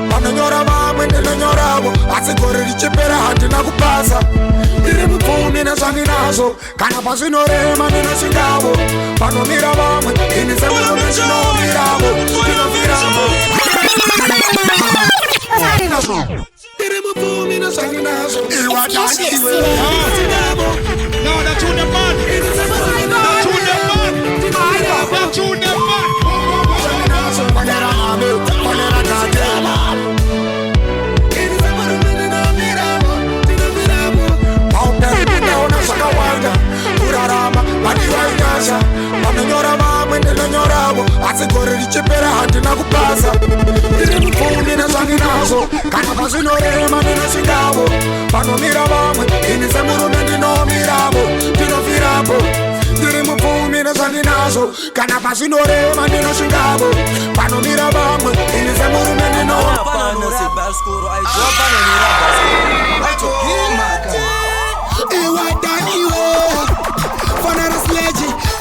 Panonyora mamwe ndinonyorawo asi gore richipera handina kupasa. Ndiri mupfumi nezvandinazo kana pazvinorema ndinosvikawo. Panomira vamwe ini semurume ndinomiravo ndinofiramo. Ndiri mupfumi nezvandinazo iwa tandiwe. No, that's who the man. That's who the man. That's who the man. Panonyora vamwe ndinonyorawo asi gore richipera handina kupasa. Ndiri mupfumi nezvandinazo kana pazvinorema ndinosvikawo. Panomira vamwe ini semurume ndinomiravo ndinofirapo. Ndiri mupfumi nezvandinazo kana pazvinorema ndinosvikawo. Panomira vamwe ini semurume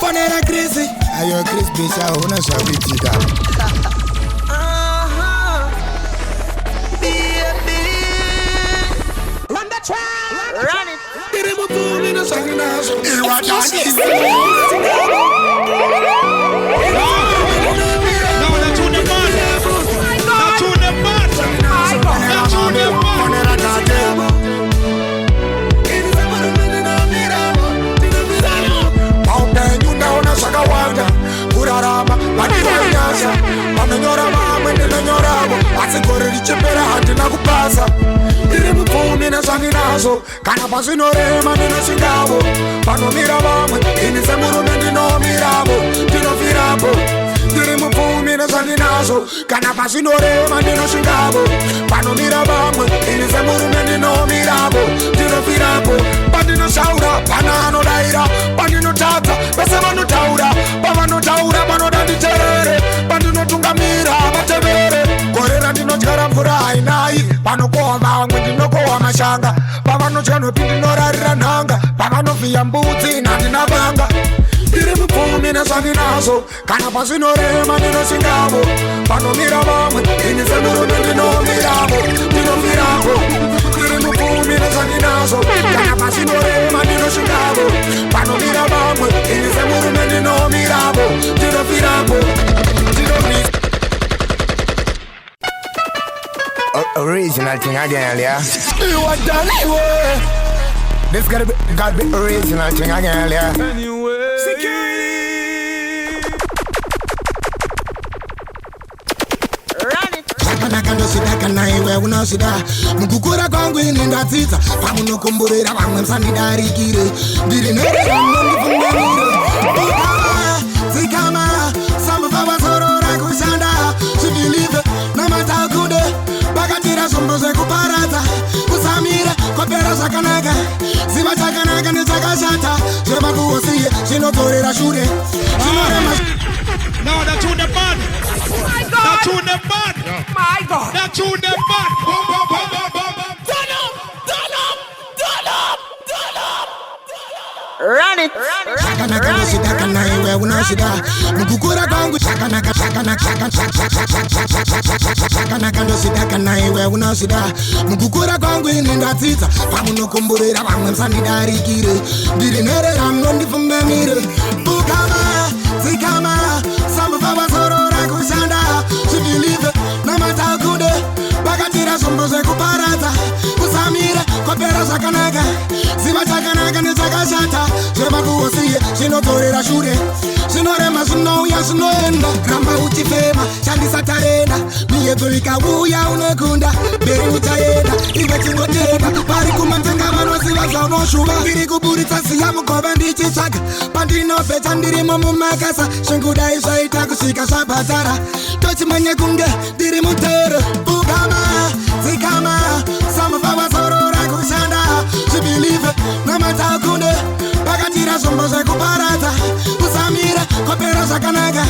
Fonera crazy. Ayo Chris Bisha una shabitika. Run the track. Run it. Ndiri mupfumi nezvandinazo iwa tandiwe. No, that's who the man. That's who the man. That's who the man. Zvakawanda kurarama vanivanyasa vanonyora vamwe ndinonyorawo asi gore richipera handina kupasa. Ndiri mupfumi nezvandinazo kana pazvinorema ndinosvikawo. Panomira vamwe ini semurume ndinomiravo ndinofirapo. Ndiri mupfumi nezvandinazo kana pazvinorema ndinosvikawo. Panomira vamwe ini semurume ndinomiravo ndinofirapo. Pandinoshaura pana anodaira, pandinotadza vese vanotaura. Pavanotaura vanoda nditeerere, pandinotungamira vatevere. Gore randinotyara mvura hainai, panokohwa vamwe ndinokohwa mashanga. Pavanotya nhopi ndinorarira nhanga, pavanovhiya mbudzi handina vanga. Ndiri mupfumi nezvandinazo kana pazvinorema ndinosvikawo. Panomira vamwe ini semurume ndinomiravo ndinofirapo. Ndiri mupfumi nezvandinazo kana pazvinorema ndinosvikawo. Panomira vamwe ini semurume ndinomiravo ndinofirapo. Original thing again, yeah. You are done, this gotta be original thing again, yeah. Anyway. Shaka naiwe unoshida mukukura kwangu ini ndadzidza pamunokomborera vamwe msandidarikire. Ndiri nerera munondifunganire dzikama sambuva vazorora kushanda zvibhilive namatakude vakatira zvombo zvekuparadza kusamira kopera zvakanaka ziva chakanaka nechakashata zvireva kuhosiye zvinodzorera shure zvinorema. No, that's who the man. That's who the man. My God. That's who the man. Run it. Shakanaka noshidaka naiwe unoshida mukukura kwangu. Shakanaka noshidaka naiwe unoshida mukukura kwangu ini ndadzidza pamunokomborera vamwe msandidarikire. Ndiri nerera munondifumamire bukama dzikama sambuva vazorora kushanda zvibhilive namatakude vakatira zvombo zvekuparadza kusamira kopera zvakanaka ziva chakanaka nechakashata zvireva kuhosiye zvinodzorera shure zvinorema zvinouya zvinoenda ramba uchifema shandisa tarenda miyedzo ikauya unokunda mberi uchaenda iwe chingotenda pari kumanzenga vanoziva zvaunoshuva. Ndiri kuburitsa ziya mugova ndichitsvaga pandinobhecha ndirimo mumakasa zvingudai zvaita kusvika zvabhadhara tochimhanya kunge ndiri mutere bugama dzikama samuva vazorora kushanda zvibhilive namatakunde vakatira zvombo zvekuparadza chakanaka,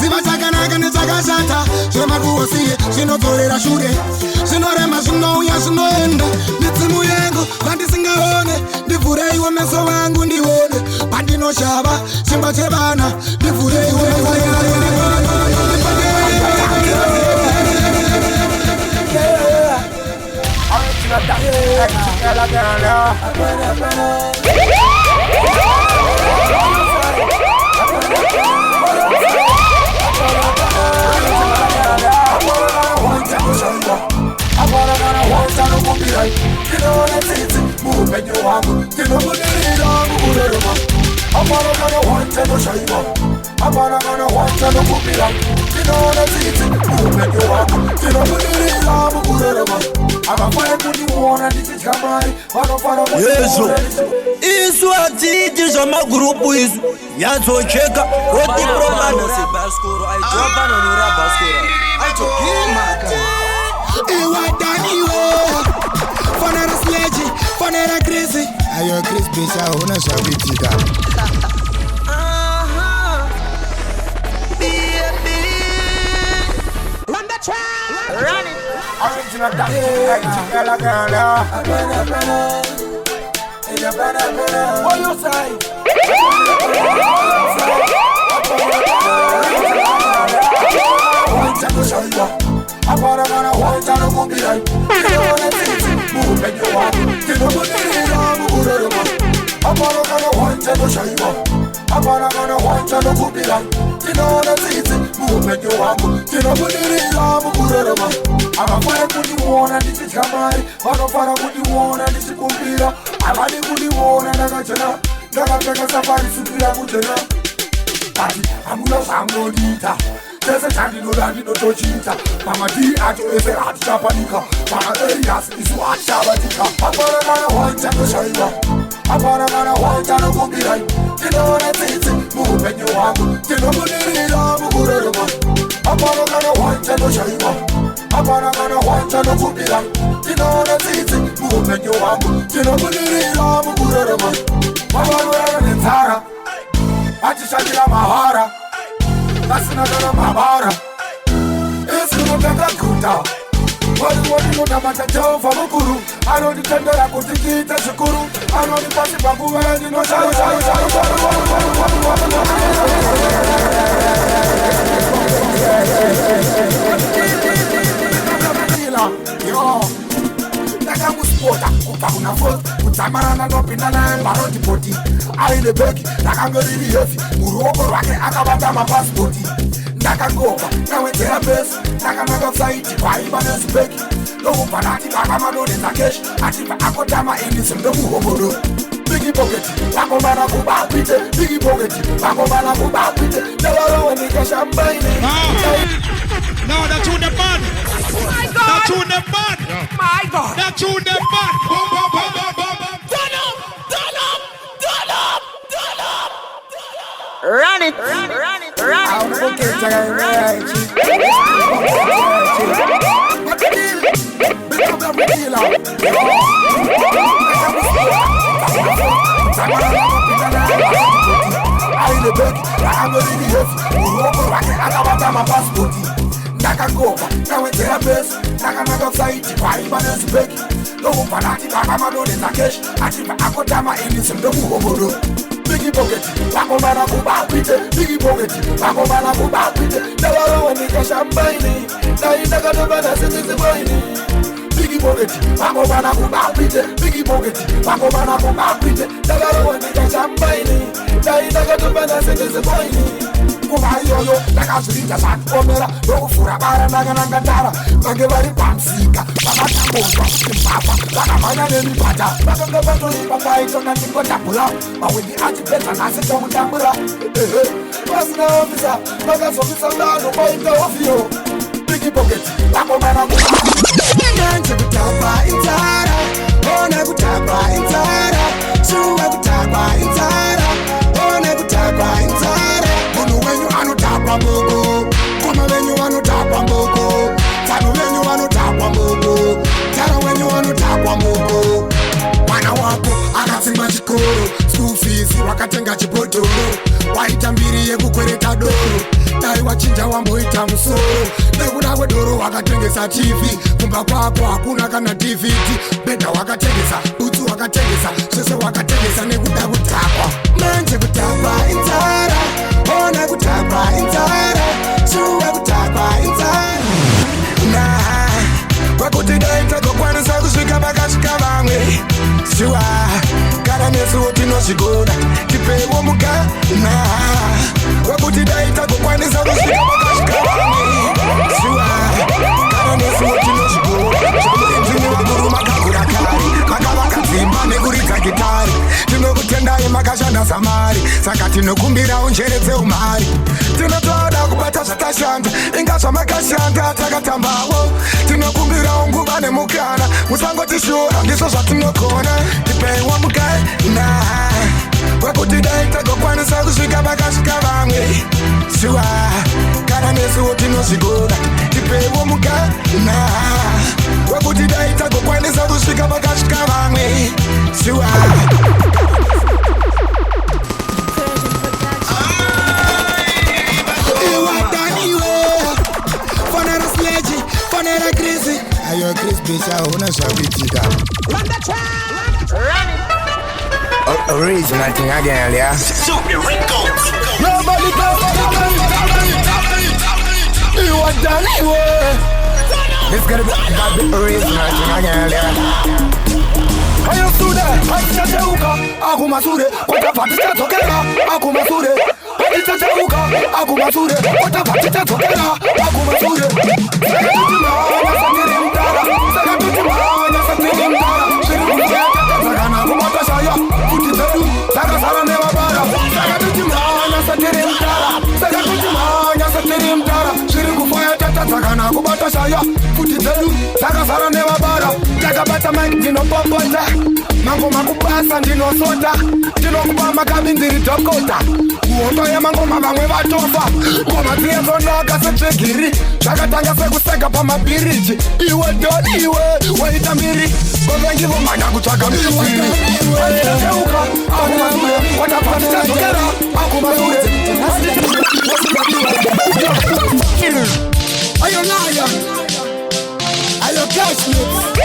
ziva chakanaka nechakashata. Zvemakuosiye zvinotorera shure, zvinorema zvinouya zvinoenda. Midzimu yangu vandisingaone, ndivhureiwo meso vangu ndione. Pandinoshava chimba chevana, ndivhureiwo meso vangu ndione. Yesu isu atiti zvamagrupu isu nyatsocheka koti probano sebaskoro aidropana norabaskoro aitokimaka iwadaniwe fanera sleji fanera krisi ayo Chris bisha una shabitika Run the track. Run it. original Gaga what you say Avafara kundiona ndichikamari, vanofara kundiona ndichikumbira. Havadi kundiona ndakachena, ndakapfeka safari sutu yakuchena. Ati hamuna zvamunodiita, chese chandinoda ndinotochiita. Mamati acho ese hatichapanika, maarias isu hatichavatika. Hapana kana waichandoshaiwa, hapana kana waichandokumbirai. Tinoona tsitsi muupenyu hwangu, tinobudirira mukurarama. Hapana kana waichandoshaiwa, hapana kana waichandokumbira. Tinoona tsitsi muupenyu hwangu, tinobudirira mukurarama. Vavarwara nenzara, vachishandira mahara, vasina kana mabara. Esinopeka guta, waliwodinotamata Jehovha mukuru. Anonditendera kuti ndiite zvikuru, anondipasi panguva yandinoshaya. Ndakamuspota kubva kuna fosi, kudzamarana nopinda naye marodhipoti. Aine bheki rakangoriri hefi, muruoko rwake akabata mapasipoti. Ndakangobva ndawedzera besi, ndakananga kusaiti kwaimba nezibheki. Ndokubva ndati vakamadonedza keshi, achibva akotama indisi ndomuhomodo. Bigi pocket, vakomana kubapite, bigi pocket, vakomana kubapite. Ndavarowenika shambaine. No, that's who the man. My God. That's who the man. My God. That's who the man. Boom, boom, boom, boom, boom, boom. Turn up. Turn up. Turn up. Turn up. Run it. Run it. Run it. Run it. Run it. Ndakangobva ndawedzera besi, ndakananga kusaiti kwaimba nezibheki. Ndokubva ndati vakamadonedza keshi, achibva akotama indisi ndomuhomodo. Bigi pocket, vakomana kubapite, bigi pocket, vakomana kubapite. Ndavarowenika shambaine, dai ndakatobata sindisibaine. Bigi pocket, vakomana kubapite, bigi pocket, vakomana kubapite. Ndavarowenika shambaine, dai ndakatobata sindisibaine. Kuva iyoyo ndakazviita zvakuomera, ndokuvhura bara ndakananga ndara. Vange vari pamusika vakatangozva kuti mbavha vakamhanya nemibhata. Vakanga vatoipa kwaitona ndingodhabhula, mawindi achipedza nhasi tomutambura. Pasina ofisa vakazovisa dano kwaita ofiyo. Bigi pocket vakomana kuanze kutamba inzara, one kutamba inzara, shuwe kutamba inzara, one kutamba inzara. Munhu wenyu anotapa mboko, koma wenyu anotapa mboko, tano wenyu anotapa mboko, tara wenyu anotapa mboko. Mwana wako akatsimba chikoro, school fees wakatenga chibhodhi. motoro waita mbiri yekukwereta doro dai wachinja wamboita musoro nekuda kwedoro wakatengesa tv kumba kwako hakuna kana dvd bhedha wakatengesa butsu wakatengesa zvese wakatengesa nekuda kudhakwa manje kudhakwa inzara ona kudhakwa inzara shuwa kudhakwa inzara kwakuti dai tagokwanisa kusvika pakasvika vamwe shuwa kana nesuwo tinozvigona tipewo mukana kwakuti dai tagokwanisa kusvika pakasvika vamwe shuwa kana nesuwo tinozvigona zvomurinzini vakuru makagura kare makavaka dzimba nekuridza gitari tinokutendai makashanda samari saka tinokumbirawo njere dzeumari tinotoda kubata zvakashanda inga zvamakashanda takatambawo tinokumbirawo nguva nemukana musangotishora ndizvo zvatinogona tipewa mukana kwekuti dai tagokwanisa kusvika pakasvika vamwe shuwa kana nesuwo tinozvigona tipewo mukana kwekuti dai tagokwanisa kusvika pakasvika vamwe shuwa Ayo Chris Bisha una shabitika. Original thing again, yeah. ZionRecords. Nobody you are done. This gonna be the original thing again, yeah. Ayo sude, achiteuka, akumasure, kotapatita tokera, akumasure. Achiteuka, akumasure, kotapatita tokera, akumasure. Takabata mic ndinopopota mangoma kupasa ndinosota ndinokupa makabi ndiri dhokota kuhoto yemangoma vamwe vatofa ngoma dziyezonaka setsvegiri zvakatanga sekuseka pamabhiriji iwe doni iwe waita mbiri kovengivomanya kutsvaga mizviri achiteuka akumasure watapatitadzokera akumasure ayonaya ayo Cashlance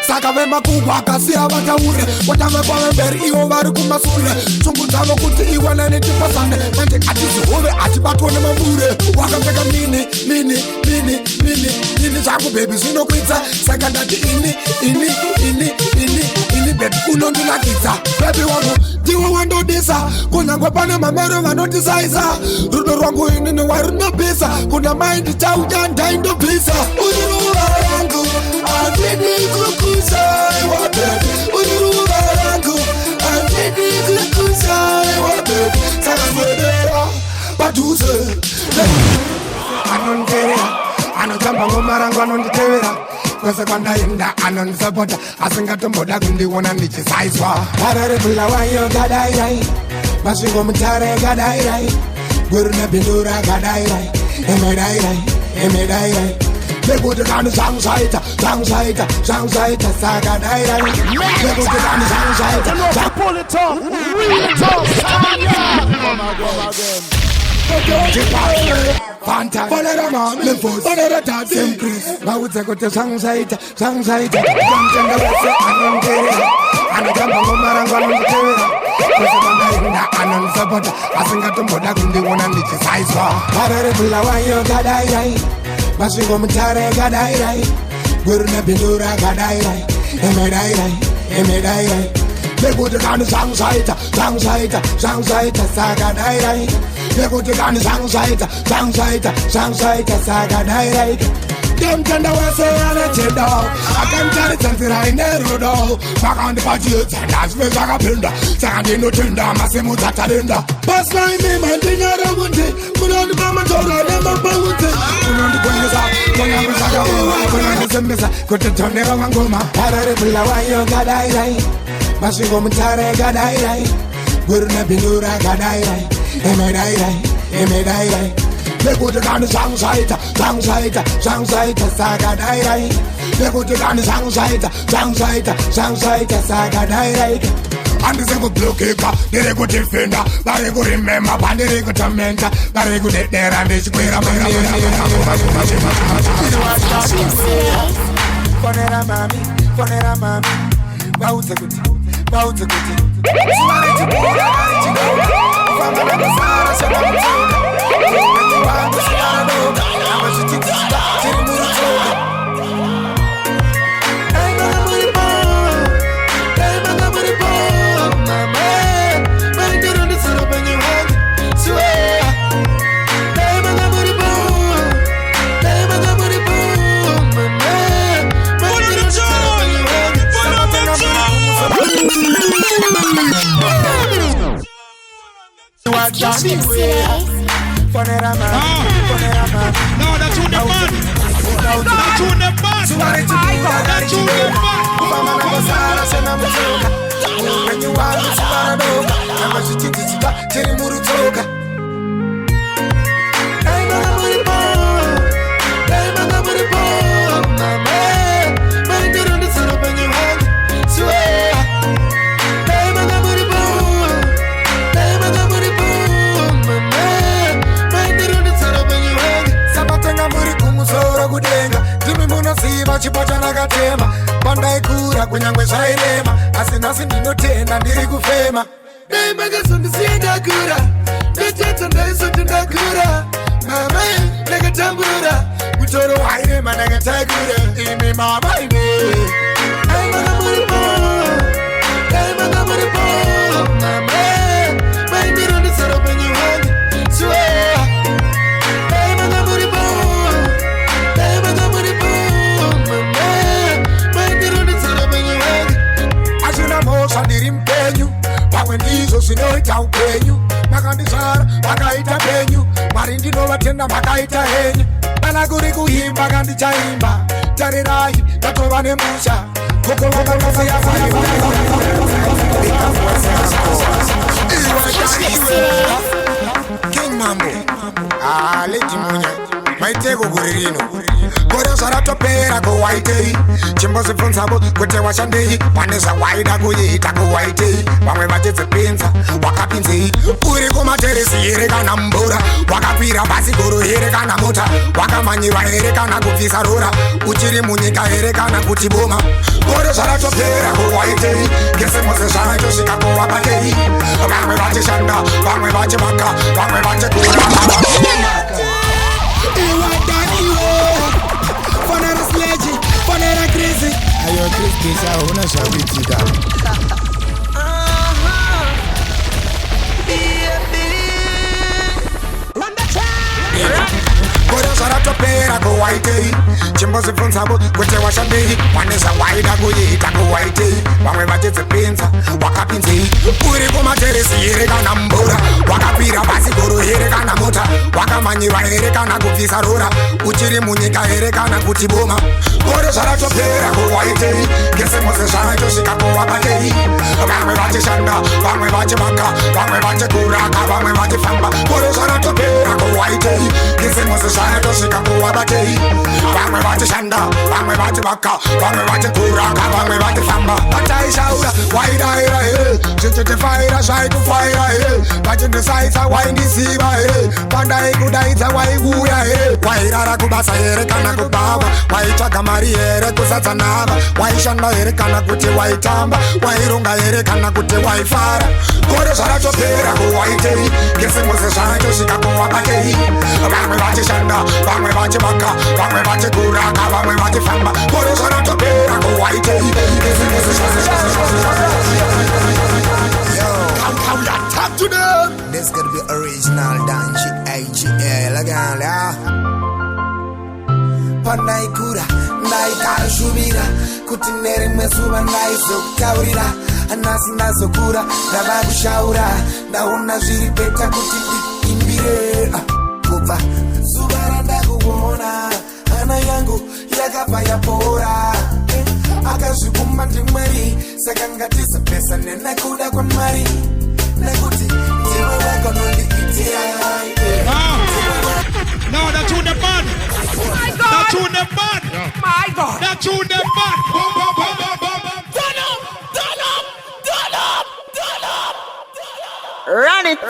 saka vemakungwa akasiya vataure watame kwavemberi ivo vari kumasure tsungu dzavo kuti iwana netipasane manje atizihove atibatwa nemambure wakapfeka mini zvangu bebi zvinokuitsa saka ndati ini bebi unondinakidza bebi wangu ndiwe wandodisa kunyangwe pane mamero vanotisaisa rudo rwangu inini warinobisa kuna mai ndichauja ndaindobvisa uriruva yangu andini kukuzaiwa bebi uriruva yangu andini kukuzaiwa bebi saka swedera padhuze anonditeerera anotamba ngoma rangu anonditeerera kwese kwandaenda anondisapota asingatomboda kundiona ndichisaiswa ararebula wayo gadairai masvingo mutare gadairai gweru nebhindura gadairai emedairai nekuti kani zvangu zvaita saka dairai nekuti kani zvangu zvaita Fanta, Fonera mom, Lefos, Fonera dad, same Chris. Maudze kote zvangu zvaita Vamtenda vese anonditeerera anotamba ngoma rangu anonditeerera kwese kwandaenda anondisapota asingatomboda kundiona ndichisaiswa ararebula wayo gadairai masvingo mutare gadairai gweru nebhindura gadairai emedairai nekuti kani zvangu zvaita saka dairai nekuti kani zvangu zvaita saka dairai Them tender we say and a cheddar. I can tell it something I never know. Back on the budget, and that's me like a pinda. Second no tender, Massimo Tatarenda. Pass line me, man, thing I don't want it. Put on the mama told I never bound it. Put on the guns out, put on the saga, put on the semester, put the tornado and goma. Parabilla, why you got Dairai? Masigo Mutare got Dairai. Gurna Binura got Dairai. Dairai. They go to the song site, saga Dairai. They go to the song site, saga Dairai. And this is a blue kicker, they go defender, they go remember, and they go torment, they go there and they square up. Ponera mami, bauze kuti. No, that's who the man. That's who the man. That's who the chipota nakatema pandaikura kunyangwe zvairema asi nhasi ndinotenda ndiri kufema dai makazondisiya ndakura ndatata ndaisoti ndakura mama ndakatambura mutoro wairema ndakatakura imi mama ine dai makamuripo mama maindirondisara penyu wangu swear dai makamuripo ndiri mpenyu pamwe ndizvo zvinoita upenyu makandizvara makaita penyu mwari ndinovatenda makaita henyu kana kuri kuimba kandichaimba tarirai ndatova nemusha King Mambo Riddim maiteko kuri rino Gore Zvarapera kuwaitei chimbozibvunzavo kuti washandei pane zvawaida kuita kuwaitei vamwe vachizipinza wakapinzei uri kumateresi here kana mvura wakapira bhazi guru here kana mota wakamanyiwa here kana kubvisa rora uchiri munyika here kana kuti boma Gore Zvarapera kuwaitei ngese mose zvaitosvika kuwabatei vamwe vachishanda vamwe vachimaka vamwe vachikura Fonera sledge, fonera crazy. Ayo Chris kisha una shabitika. Gore Zvarapera kuwaitei chimbozibvunzavo kuti washandei pane zvawaida kuita kuwaitei vamwe vachizipinza wakapinzei uri kumateresi here kana mvura wakapira bhazi guru here kana mota wakamanyiwa here kana kubvisa rora uchiri munyika here kana kuti boma Gore Zvarapera kuwaitei ngese mose zvaitosvika kuwabatei vamwe vachishanda vamwe vachimaka vamwe vachikuraka vamwe vachifamba Gore Zvarapera kuwaitei ngese mose zvaitosvika kuwabatei vamwe vachishanda vamwe vachimaka vamwe vachikuraka vamwe vachifamba vataishaura waidaira here zvichitifaira zvaikufaira here vachindisaisa waindisiva here pandaikudaidza waikuuya here wairara kubasa here kana kubhava waitsvaga mari here kusadza nhava waishanda here kana kuti waitamba waironga here kana kuti waifara Gore Zvarapera kuwaitei ngese mose zvaitosvika kuwabatei vamwe vachishanda vamwe vachimaka vamwe vachikuraka vamwe vachifamba Gore Zvarapera kuwaitei ngese mose talk to them. This gonna be original dance AGL again, yeah. Pandai kuti nerimwe zuva ndaizokutaurira Nhasi ndazokura ndava kushaura ndaona zviri beta kuti ndiimbire kubva zuva randakuona hana yangu yakabva yapora akazvikuma ndimwari saka ngatizopesane nekuda kwamwari nekuti ndiwe wakanondiitira. No, that tune them bad. My God. That tune them bad. My God. That tune them bad. Boom, boom, boom, boom, boom, boom. Turn up. Run it.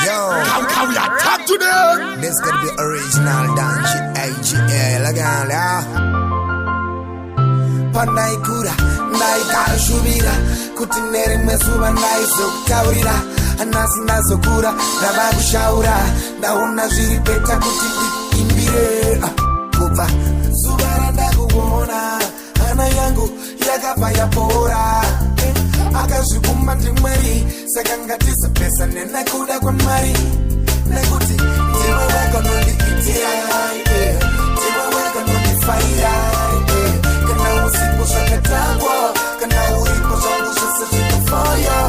Yo, how we attack today? This gonna be original dance shit, AGL again, yeah. Panaikura, naikara shubira, kuti nerimwe zuva ndaizokutaurira Nhasi ndazokura ndava kushaura ndaona zviri beta kuti ndiimbire kubva zuva randakuona hana yangu yakabva yapora akazvikuma ndimwari saka ngatizopesane nekuda kwamwari nekuti ndiwe wakanondiitira ndiwe wakanondifaira kana usipo zvakatangwa kana uripo zvangu zvese zvinofoyo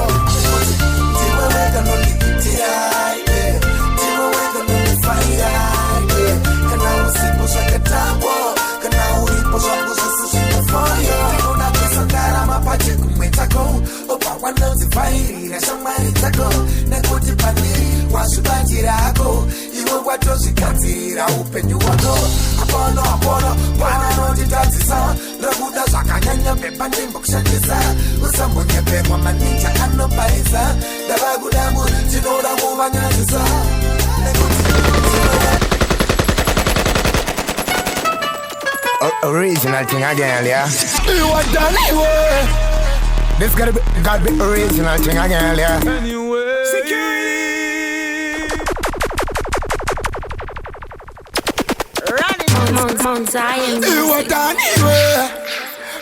ndiwe wakanondiitira ndiwe wakanondifaira kana usipo zvakatangwa kana uripo zvangu zvese zvinofoyo ndinoda kusandarama pachekumwe chako obva wanonzifairira shamwari dzako nekuti pandiri wazvibatirako iwe watozvigadzirira upenyu hwako apono pananotitadzisa ndakuda zvakanyanya pepa ndimbo kushandisa usambonyeperwa maninja anobaisa ndava kuda munhu ndinoda kuvanyadzisa nekuti original thing again, yeah. You are done anyway. This gotta be original thing again, yeah. Anyway. Mount Zion. You are done anyway.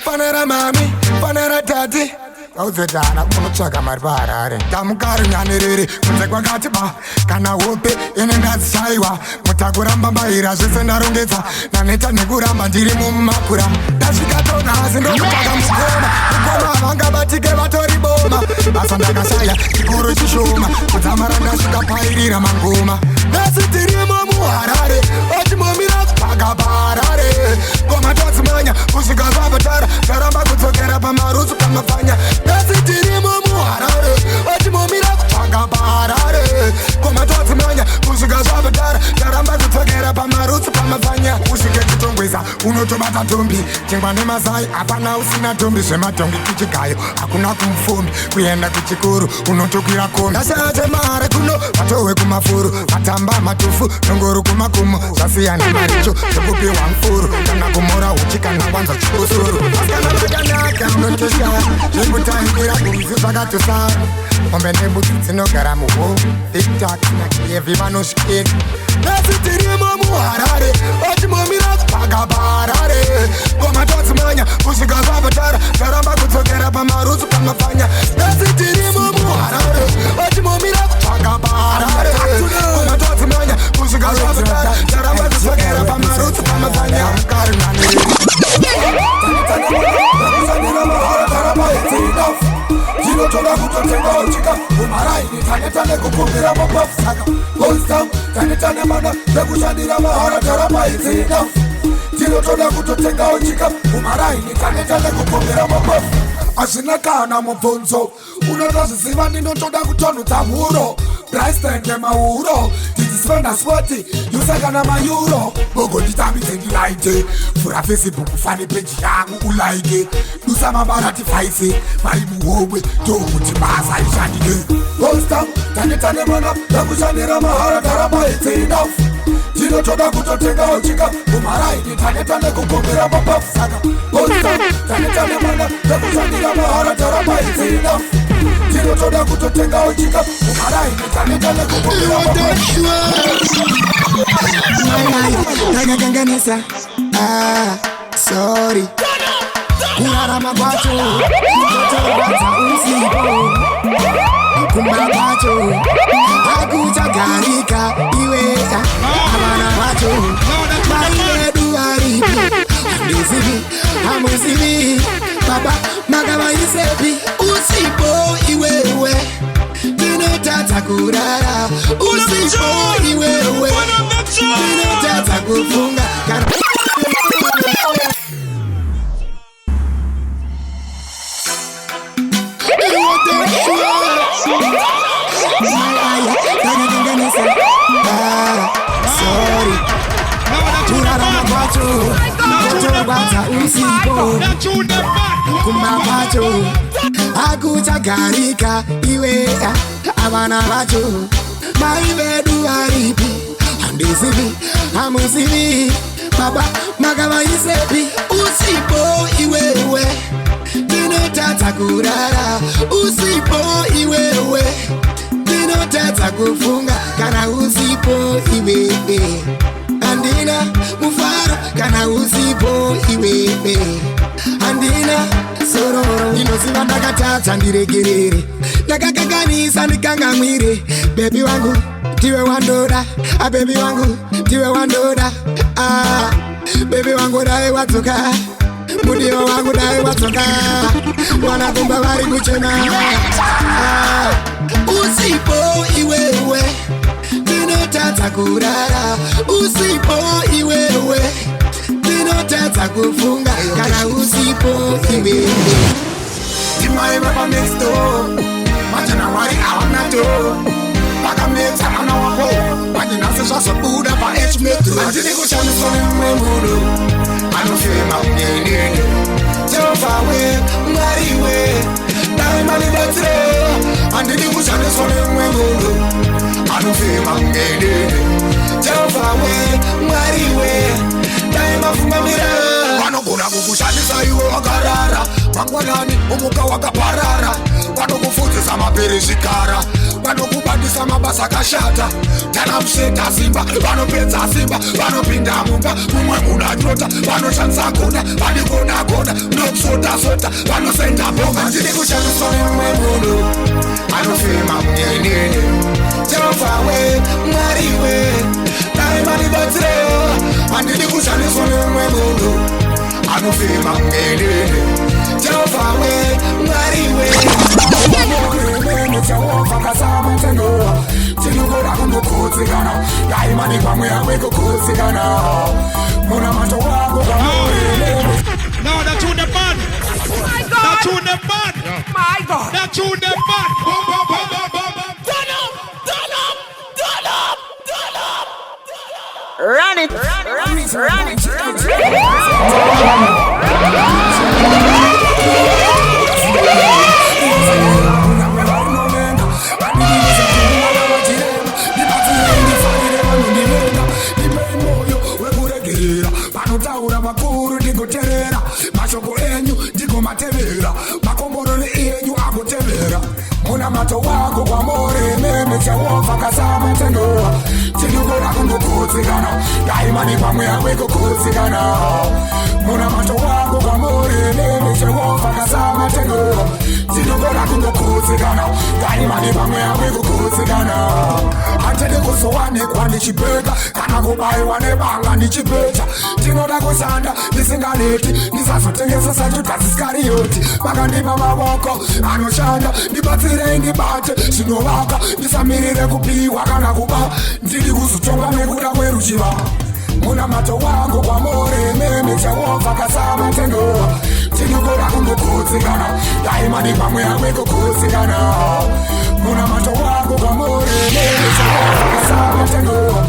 Panera mami, panera daddy. Auzedana kunotsvaga mari paharare tamukari nyaniriri kunze kwakati ba kana hope inengadzishaiwa mutakuramba mbaira zvese ndarongedza naneta nekuramba ndiri mumakura ndasvikatona asi ndokutsvaga mukoma vangabatike vatori boma basa ndakashaya chikuru chishoma kudzamara ndasvikapairira mangoma nhasi tirimo muharare ochimomira kutsvaga paharare ngoma tochimhanya kusvika Zvarapera taramba kudzokera pamarutsu pamapfanya nhasi tirimo muharare ochimomira kutsvaga paharare ngoma tochimhanya kusvika Zvarapera taramba kudzokera pamarutsu pamapfanya usvike kutongweza unotobata tombi chingwa nemasai hapana usina tombi zvematongi kuchigayo hakuna kumufumbi kuenda kuchikuru unotokwira kombi ndashate mare kuno vatohwe kumafuru vatamba matufu nongoro kumakumo zvasiyana maricho zvekupiwa mfuru kana kumora uchi kana wanza chikusuru asikana vakanaka unotosha zvekutangira kumzi zvakatosara ombe nebutsi dzinogara muho tiktak nakiyevi vanosvikeka nhasi tirimo muharare ochimomira kutsvaga paharare ngoma tochimhanya kusvika Zvarapera taramba kudzokera pamarutsu pamapfanya nhasi tirimo muharare ochimomira kutsvaga paharare ngoma tochimhanya kusvika Zvarapera taramba kudzokera pamarutsu pamapfanya ndinotoda kutotenga uchika umaraini taneta nekukumbira mapafu saka goldstown taneta nemana nekushandira mahara taramba it's enough ndinotoda kutotenga uchika umaraini taneta nekukumbira mapafu hazvina kana mubvunzo unotozviziva ndinotoda kutonudza huro Priceland nemauro ndidzisipenda swati yusakana mayuro bogo nditambidze ndilaite vhura Facebook fane peji yangu ulaike dusa mabarati faise vari muhomwe ndokuti basa ishandike Goldstown taneta nemana nekushandira mahara taramba it's enough ndinotoda kutotenga uchika umaraini taneta nekukumbira mapafu saka Goldstown taneta nemana nekushandira mahara taramba it's enough ndinotoda kutotenga uchika umaraini taneta nekukumbira mapafu nganganisa sorry kurarama kwacho kutorodza usipo kumba kwacho hakuchagarika iwe avana vacho vaivedu varipo Ndizivi, amuzivi Baba, magama isepi Usipo iwewe Dinotata kurara Usipo iwewe Dinotata kufunga Kumapacho Akuchakarika Iwe Abana bacho Maivedu aripi Andisivi Amusivi Baba Magama isepi Usipo iwewe Dinotata kurara Usipo iwewe Dinotata kufunga Kana usipo iwewe Andina mufara Kana usipo iwewe Andina sororo Inoziva ndakatata ndiregerere Ndakakaganisa ndikangamwire Baby wangu Tiwe wandoda Baby wangu Tiwe wandoda Baby wangu dae watoka Mudio wangu dae watoka Wanakumba wari kuchena Usipo iwewe Dinotata kurara Usipo iwewe Dinotata kufunga Kana usipo iwewe Timai baba next door Majana wari awana do Baka meta mana wako Majina se shasa buda pa h metro Antini kushani soni mwemudu Anufima mnyenye Jehovah we, mwariwe Daima libetre Antini kushani soni mwemudu Anufima mnyenye Jehovah we, mwariwe Daima funga mira Wanoguna kukushanisa iwe wakarara Mangwanani umuka wakaparara Wanokufundisa maperishikara Wanokubandisa mabasa kashata Tana msheta simba Wanopeza simba Wanopinda mumba Mumwe unajota Wanoshansa kona Wanikona kona Nokusota sota Wanosenda bonga Njini kushanisoni mwemudu Anofima mnyenye Jehovah we Mwariwe Daima libetre Andini kushanisoni mwemudu Anofima mnyenye Jehovah we Mwariwe Jehovah kasama tengo Tinugora kumukuzigana Daimani pamwe yawe kukuzigana Munamato wako Now that tune the bad. My God. That tune the bad. My God. That tune the bad. Run it. Run it. Panotaura makuru ndikoterera mashoko enyu ndiko matevera makomboro enyu akutevera Munamato wako kwa more meme Jehovah kasama tengo tinugora kungokutsigana daimani pamwe yawe kukutsigana Munamato wako kwa more meme Jehovah kasama tengo tinugora kungokutsigana daimani pamwe yawe kukutsigana Atende kusowane kwa ndichipeka kana kubaiwa nebanga ndichipeta Tinoda kushanda ndisingaleti ndisazotengesa sajutasiskarioti makandipa maboko anoshanda ndibatsire ndibate zvinovaka ndisamirire kupiwa kana kuba ndiri kuzotonga nekuda kweruchiva Munamato wangu kwa more meme Jehovah kasama tengo tinogora kungokutsigana daimani pamwe yawe kukutsigana Munamato wangu kwa more meme Jehovah kasama tengo